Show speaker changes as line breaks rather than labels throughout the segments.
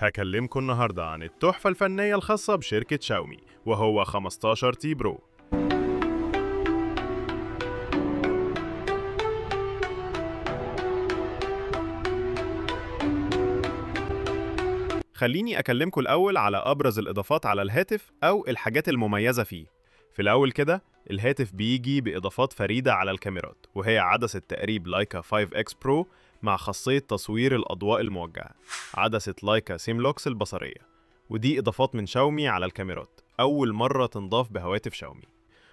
هكلمكم النهاردة عن التحفة الفنية الخاصة بشركة شاومي وهو 15 تي برو. خليني أكلمكم الأول على أبرز الإضافات على الهاتف أو الحاجات المميزة فيه. في الأول كده الهاتف بيجي بإضافات فريدة على الكاميرات، وهي عدسة تقريب لايكا 5X برو مع خاصية تصوير الأضواء الموجهة، عدسة لايكا سيملوكس البصرية، ودي إضافات من شاومي على الكاميرات أول مرة تنضاف بهواتف شاومي.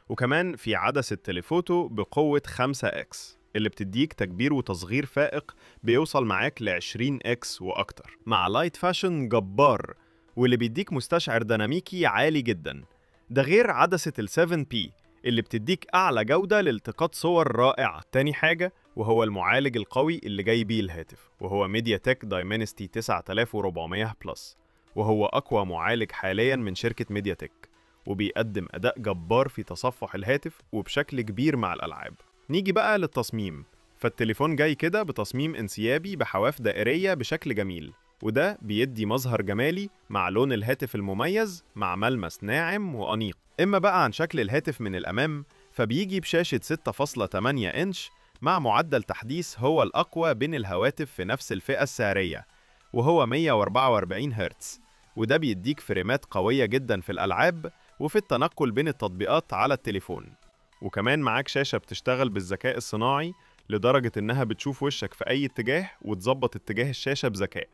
وكمان في عدسة تليفوتو بقوة 5X اللي بتديك تكبير وتصغير فائق بيوصل معاك ل 20X وأكتر، مع لايت فاشن جبار واللي بيديك مستشعر ديناميكي عالي جدا. ده غير عدسة ال 7P اللي بتديك أعلى جودة لالتقاط صور رائعة. تاني حاجة وهو المعالج القوي اللي جاي بيه الهاتف، وهو ميديا تك دايمنستي 9400 بلس، وهو أقوى معالج حاليا من شركة ميديا تك، وبيقدم أداء جبار في تصفح الهاتف وبشكل كبير مع الألعاب. نيجي بقى للتصميم، فالتليفون جاي كده بتصميم انسيابي بحواف دائرية بشكل جميل، وده بيدي مظهر جمالي مع لون الهاتف المميز مع ملمس ناعم وأنيق. إما بقى عن شكل الهاتف من الأمام، فبيجي بشاشة 6.8 إنش مع معدل تحديث هو الأقوى بين الهواتف في نفس الفئة السعرية، وهو 144 هرتز، وده بيديك فريمات قوية جدا في الألعاب وفي التنقل بين التطبيقات على التليفون. وكمان معاك شاشة بتشتغل بالذكاء الصناعي لدرجة إنها بتشوف وشك في أي اتجاه وتظبط اتجاه الشاشة بذكاء،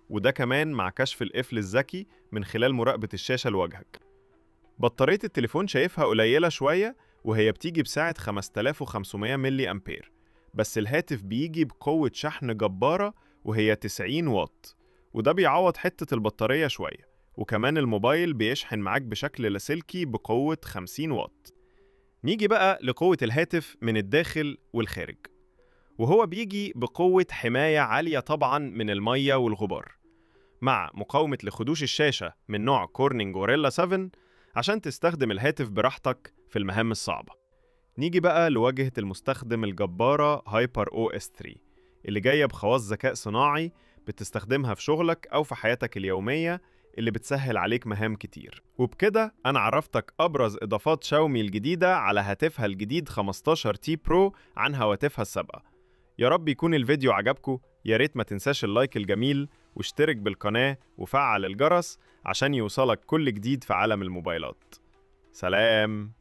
وده كمان مع كشف القفل الذكي من خلال مراقبة الشاشة لوجهك. بطارية التليفون شايفها قليلة شوية، وهي بتيجي بسعة 5500 ملي أمبير، بس الهاتف بيجي بقوة شحن جبارة وهي 90 واط، وده بيعوض حتة البطارية شوية. وكمان الموبايل بيشحن معاك بشكل لاسلكي بقوة 50 واط. نيجي بقى لقوة الهاتف من الداخل والخارج، وهو بيجي بقوة حماية عالية طبعا من المية والغبار، مع مقاومة لخدوش الشاشة من نوع كورنينج غوريلا 7 عشان تستخدم الهاتف براحتك في المهام الصعبة. نيجي بقى لواجهة المستخدم الجبارة هايبر او اس 3 اللي جاية بخواص ذكاء صناعي بتستخدمها في شغلك أو في حياتك اليومية، اللي بتسهل عليك مهام كتير. وبكده أنا عرفتك أبرز إضافات شاومي الجديدة على هاتفها الجديد 15 تي برو عن هواتفها السابقة. يا رب يكون الفيديو عجبكم، يا ريت ما تنساش اللايك الجميل واشترك بالقناة وفعل الجرس عشان يوصلك كل جديد في عالم الموبايلات. سلام.